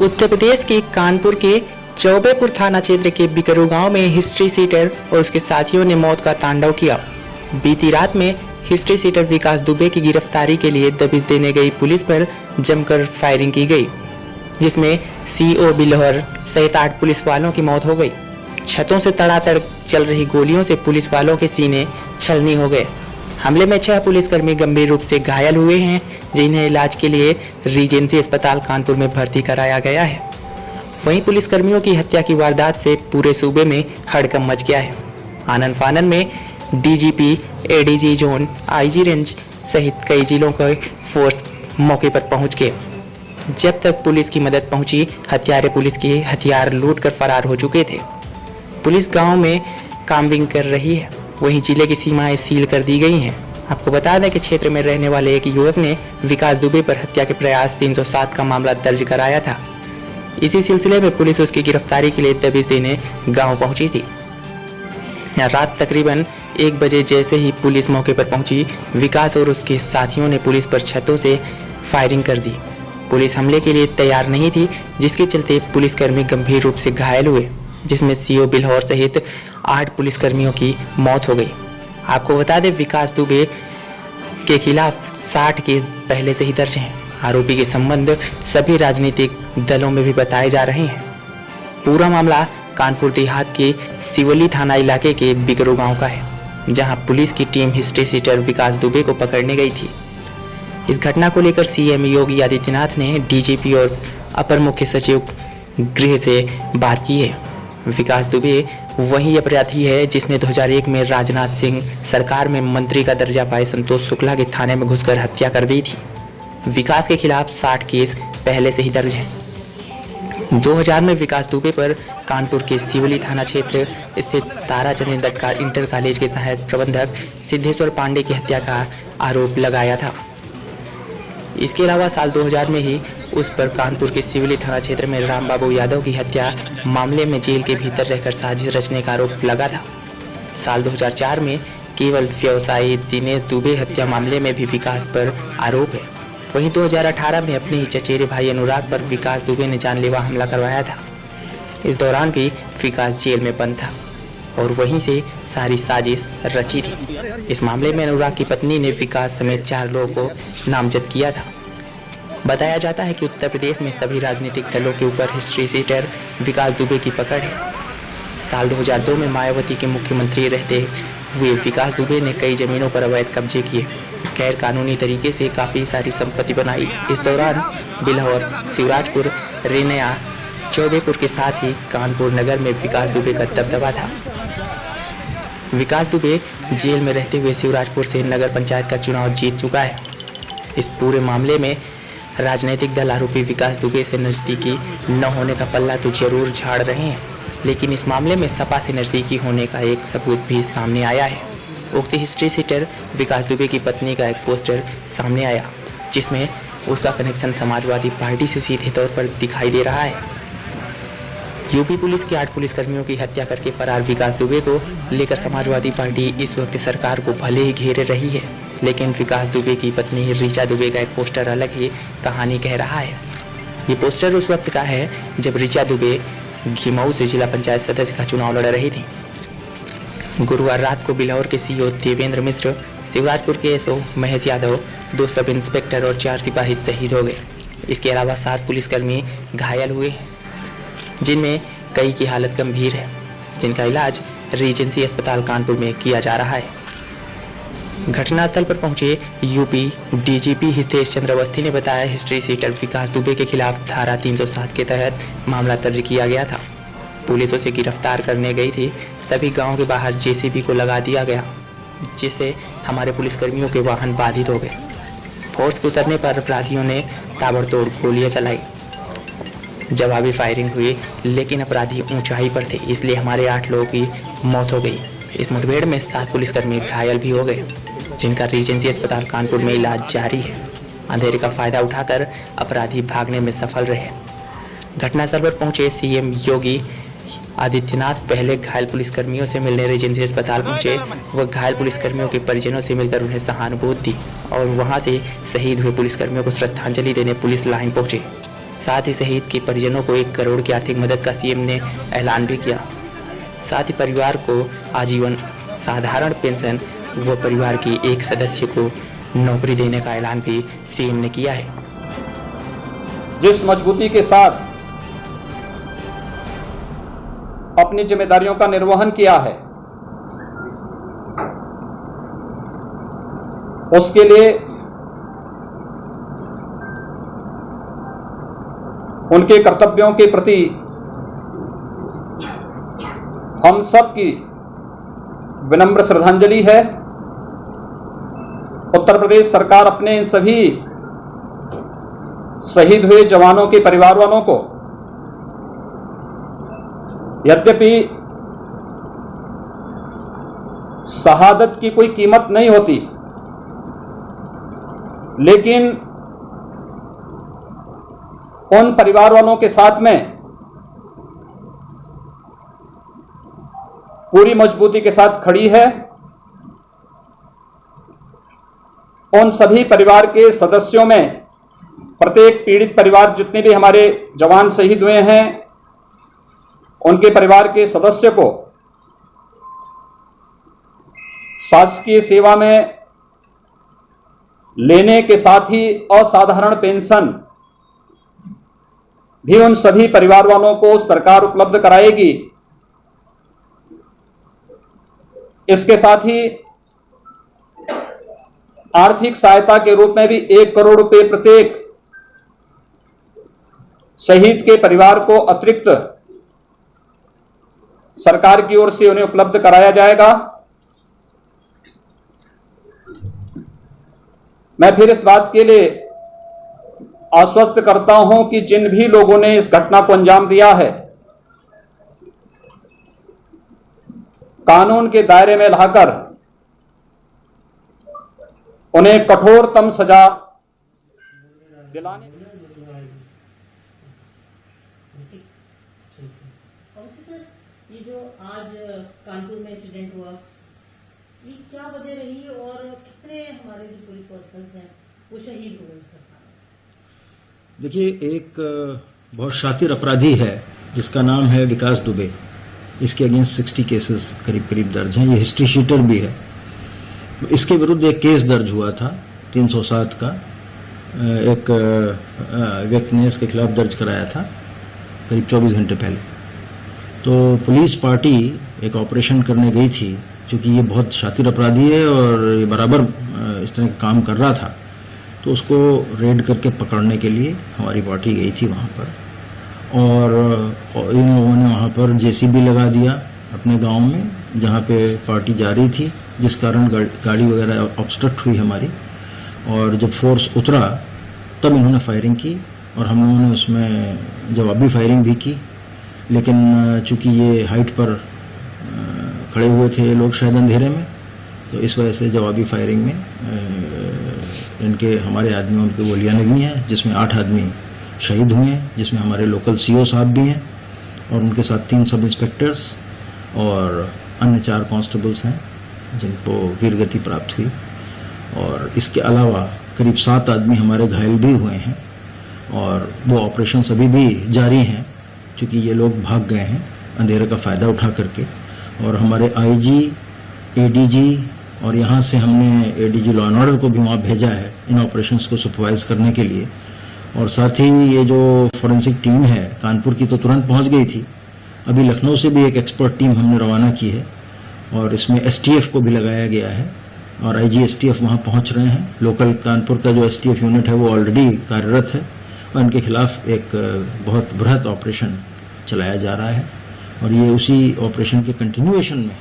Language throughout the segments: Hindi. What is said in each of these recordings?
उत्तर प्रदेश के कानपुर के चौबेपुर थाना क्षेत्र के बिकरू गांव में हिस्ट्री सीटर और उसके साथियों ने मौत का तांडव किया। बीती रात में हिस्ट्री सीटर विकास दुबे की गिरफ्तारी के लिए दबिश देने गई पुलिस पर जमकर फायरिंग की गई, जिसमें सीओ बिल्हौर सहित 8 पुलिस वालों की मौत हो गई। छतों से तड़ातड़ चल रही गोलियों से पुलिस वालों के सीने छलनी हो गए। हमले में 6 पुलिसकर्मी गंभीर रूप से घायल हुए हैं, जिन्हें इलाज के लिए रीजेंसी अस्पताल कानपुर में भर्ती कराया गया है। वहीं पुलिसकर्मियों की हत्या की वारदात से पूरे सूबे में हड़कंप मच गया है। आनन फानन में DGP, ADG zone, IG range सहित कई जिलों का फोर्स मौके पर पहुंच गए। जब तक पुलिस की मदद पहुंची, हत्यारे पुलिस के हथियार लूट कर फरार हो चुके थे। पुलिस गांव में काम्बिंग कर रही है, वहीं जिले की सीमाएं सील कर दी गई हैं। आपको बता दें कि क्षेत्र में रहने वाले एक युवक ने विकास दुबे पर हत्या के प्रयास 307 का मामला दर्ज कराया था। इसी सिलसिले में पुलिस उसकी गिरफ्तारी के लिए दबिश देने गांव पहुंची थी। रात तकरीबन 1 बजे जैसे ही पुलिस मौके पर पहुंची, विकास और उसके साथियों ने पुलिस पर छतों से फायरिंग कर दी। पुलिस हमले के लिए तैयार नहीं थी, जिसके चलते पुलिसकर्मी गंभीर रूप से घायल हुए, जिसमें सीओ बिल्हौर सहित 8 पुलिसकर्मियों की मौत हो गई। आपको बता दें, विकास दुबे के खिलाफ 60 केस पहले से ही दर्ज हैं। आरोपी के संबंध सभी राजनीतिक दलों में भी बताए जा रहे हैं। पूरा मामला कानपुर देहात के सिवली थाना इलाके के बिकरू गांव का है, जहां पुलिस की टीम हिस्ट्री सीटर विकास दुबे को पकड़ने गई थी। इस घटना को लेकर सीएम योगी आदित्यनाथ ने डीजीपी और अपर मुख्य सचिव गृह से बात की है। विकास दुबे वही अपराधी है जिसने 2001 में राजनाथ सिंह सरकार में मंत्री का दर्जा पाए संतोष शुक्ला के थाने में घुसकर हत्या कर दी थी। विकास के खिलाफ 60 केस पहले से ही दर्ज हैं। 2000 में विकास दुबे पर कानपुर के सिवली थाना क्षेत्र स्थित ताराचंद दत्ता इंटर कॉलेज के सहायक प्रबंधक सिद्धेश्वर पांडे की हत्या का आरोप लगाया था। इसके अलावा साल 2000 में ही उस पर कानपुर के सिवली थाना क्षेत्र में रामबाबू यादव की हत्या मामले में जेल के भीतर रहकर साजिश रचने का आरोप लगा था। साल 2004 में केवल व्यवसायी दिनेश दुबे हत्या मामले में भी विकास पर आरोप है। वहीं 2018 में अपने ही चचेरे भाई अनुराग पर विकास दुबे ने जानलेवा हमला करवाया था। इस दौरान भी विकास जेल में बंद था और वहीं से सारी साजिश रची थी। इस मामले में अनुराग की पत्नी ने विकास समेत 4 लोगों को नामजद किया था। बताया जाता है कि उत्तर प्रदेश में सभी राजनीतिक दलों के ऊपर हिस्ट्री सीटर विकास दुबे की पकड़ है। साल 2002 में मायावती के मुख्यमंत्री रहते हुए विकास दुबे ने कई जमीनों पर अवैध कब्जे किए, गैर कानूनी तरीके से काफ़ी सारी संपत्ति बनाई। इस दौरान बिल्हौर, शिवराजपुर, रेनया, चौबेपुर के साथ ही कानपुर नगर में विकास दुबे का दबदबा था। विकास दुबे जेल में रहते हुए शिवराजपुर से नगर पंचायत का चुनाव जीत चुका है। इस पूरे मामले में राजनीतिक दल आरोपी विकास दुबे से नज़दीकी न होने का पल्ला तो जरूर झाड़ रहे हैं, लेकिन इस मामले में सपा से नज़दीकी होने का एक सबूत भी सामने आया है। उक्त हिस्ट्री सीटर विकास दुबे की पत्नी का एक पोस्टर सामने आया, जिसमें उसका कनेक्शन समाजवादी पार्टी से सीधे तौर पर दिखाई दे रहा है। यूपी पुलिस के 8 पुलिसकर्मियों की हत्या करके फरार विकास दुबे को लेकर समाजवादी पार्टी इस वक्त सरकार को भले ही घेरे रही है, लेकिन विकास दुबे की पत्नी ऋचा दुबे का एक पोस्टर अलग ही कहानी कह रहा है। ये पोस्टर उस वक्त का है जब ऋचा दुबे घिमऊ से जिला पंचायत सदस्य का चुनाव लड़ रही थी। गुरुवार रात को बिल्हौर के सीओ देवेंद्र मिश्र, शिवराजपुर के SO Mahesh Yadav, 2 sub inspector और 4 सिपाही शहीद हो गए। इसके अलावा 7 पुलिसकर्मी घायल हुए हैं, जिनमें कई की हालत गंभीर है, जिनका इलाज रीजेंसी अस्पताल कानपुर में किया जा रहा है। घटनास्थल पर पहुंचे यूपी डीजीपी हितेश चंद्र अवस्थी ने बताया, हिस्ट्री सीटर विकास दुबे के खिलाफ धारा 307 के तहत मामला दर्ज किया गया था। पुलिस उसे गिरफ्तार करने गई थी, तभी गांव के बाहर जेसीबी को लगा दिया गया, जिससे हमारे पुलिसकर्मियों के वाहन बाधित हो गए। फोर्स के उतरने पर अपराधियों ने ताबड़तोड़ गोलियां चलाई, जवाबी फायरिंग हुई, लेकिन अपराधी ऊंचाई पर थे, इसलिए हमारे 8 लोगों की मौत हो गई। इस मुठभेड़ में 7 पुलिसकर्मी घायल भी हो गए, जिनका रीजेंसी अस्पताल कानपुर में इलाज जारी है। अंधेरे का फायदा उठाकर अपराधी भागने में सफल रहे। घटनास्थल पर पहुंचे सीएम योगी आदित्यनाथ पहले घायल पुलिसकर्मियों से मिलने रीजेंसी अस्पताल पहुंचे। वह घायल पुलिसकर्मियों के परिजनों से मिलकर उन्हें सहानुभूति दी और वहां से शहीद हुए पुलिसकर्मियों को श्रद्धांजलि देने पुलिस लाइन पहुंचे। साथ ही शहीद के परिजनों को 1 करोड़ की आर्थिक मदद का सीएम ने ऐलान भी किया। साथ ही परिवार को आजीवन साधारण पेंशन व परिवार के एक सदस्य को नौकरी देने का ऐलान भी सीएम ने किया है। जिस मजबूती के साथ अपनी जिम्मेदारियों का निर्वहन किया है, उसके लिए उनके कर्तव्यों के प्रति हम सब की विनम्र श्रद्धांजलि है। उत्तर प्रदेश सरकार अपने इन सभी शहीद हुए जवानों के परिवार वालों को यद्यपि शहादत की कोई कीमत नहीं होती, लेकिन उन परिवार वालों के साथ में पूरी मजबूती के साथ खड़ी है। उन सभी परिवार के सदस्यों में प्रत्येक पीड़ित परिवार, जितने भी हमारे जवान शहीद हुए हैं, उनके परिवार के सदस्य को शासकीय सेवा में लेने के साथ ही असाधारण पेंशन भी उन सभी परिवार वालों को सरकार उपलब्ध कराएगी। इसके साथ ही आर्थिक सहायता के रूप में भी 1 करोड़ रुपए प्रत्येक शहीद के परिवार को अतिरिक्त सरकार की ओर से उन्हें उपलब्ध कराया जाएगा। मैं फिर इस बात के लिए आश्वस्त करता हूं कि जिन भी लोगों ने इस घटना को अंजाम दिया है, कानून के दायरे में लाकर उन्हें कठोरतम सजा दिलाने। सर, ये जो आज कानपुर में इंसिडेंट हुआ, ये क्या वजह रही और कितने हमारे जो पुलिस पर्सनल्स हैं वो शहीद हुए इस घटना में? देखिए, एक बहुत शातिर अपराधी है जिसका नाम है विकास दुबे। इसके अगेंस्ट 60 केसेस करीब दर्ज हैं। ये हिस्ट्री शीटर भी है। इसके विरुद्ध एक केस दर्ज हुआ था 307 का, एक व्यक्ति ने इसके खिलाफ दर्ज कराया था करीब 24 घंटे पहले। तो पुलिस पार्टी एक ऑपरेशन करने गई थी, क्योंकि ये बहुत शातिर अपराधी है और ये बराबर इस तरह का काम कर रहा था, तो उसको रेड करके पकड़ने के लिए हमारी पार्टी गई थी वहाँ पर। और इन लोगों ने वहाँ पर जेसीबी लगा दिया अपने गांव में जहाँ पे पार्टी जा रही थी, जिस कारण गाड़ी वगैरह ऑब्स्ट्रक्ट हुई हमारी। और जब फोर्स उतरा तब इन्होंने फायरिंग की और हम लोगों ने उसमें जवाबी फायरिंग भी की। लेकिन चूंकि ये हाइट पर खड़े हुए थे लोग शायद अंधेरे में, तो इस वजह से जवाबी फायरिंग में हमारे आदमियों की गोलियां लगी हैं, जिसमें 8 आदमी शहीद हुए हैं, जिसमें हमारे लोकल सीओ साहब भी हैं और उनके साथ 3 सब इंस्पेक्टर्स और अन्य 4 कांस्टेबल्स हैं जिनको वीरगति प्राप्त हुई। और इसके अलावा करीब 7 आदमी हमारे घायल भी हुए हैं और वो ऑपरेशन अभी भी जारी हैं, क्योंकि ये लोग भाग गए हैं अंधेरे का फ़ायदा उठा करके। और हमारे आईजी, एडीजी और यहाँ से हमने एडीजी लॉ एंड ऑर्डर को भी वहाँ भेजा है इन ऑपरेशंस को सुपरवाइज करने के लिए। और साथ ही ये जो फॉरेंसिक टीम है कानपुर की तो तुरंत पहुँच गई थी, अभी लखनऊ से भी एक एक्सपर्ट टीम हमने रवाना की है और इसमें एसटीएफ को भी लगाया गया है और आईजी एसटीएफ वहाँ पहुँच रहे हैं। लोकल कानपुर का जो एसटीएफ यूनिट है वो ऑलरेडी कार्यरत है और इनके खिलाफ एक बहुत बृहत ऑपरेशन चलाया जा रहा है और ये उसी ऑपरेशन के कंटिन्यूएशन में।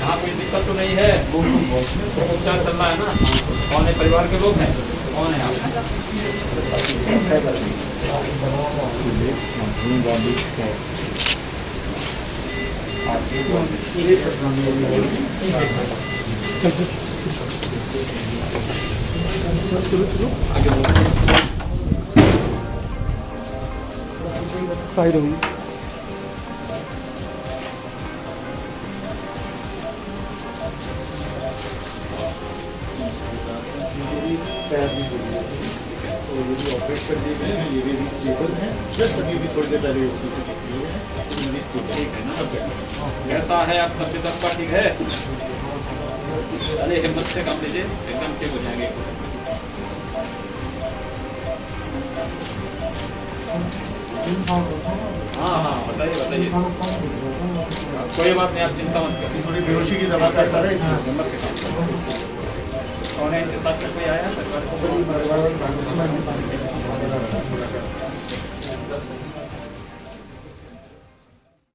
यहाँ कोई दिक्कत तो नहीं है, उपचार चल रहा है ना। कौन है परिवार के लोग हैं, कौन है आप? साइड होगी। ऑपरेट कर दिए गए हैं, ये भी स्टेबल है। जस्ट अभी भी थोड़ी देर पहले ओपी से निकली है, तो मरीज ठीक है ना, सब कैसा है आप तबीयत आपका ठीक है? अरे हिम्मत से काम लीजिए, एकदम ठीक हो जाएंगे। हाँ हाँ बताइए बताइए, कोई बात नहीं, आप चिंता मत करिए। थोड़ी बेहोशी की दवा का असर है इसमें। हिम्मत से काम करिए। कौन है इनके साथ में कोई आया सरकार?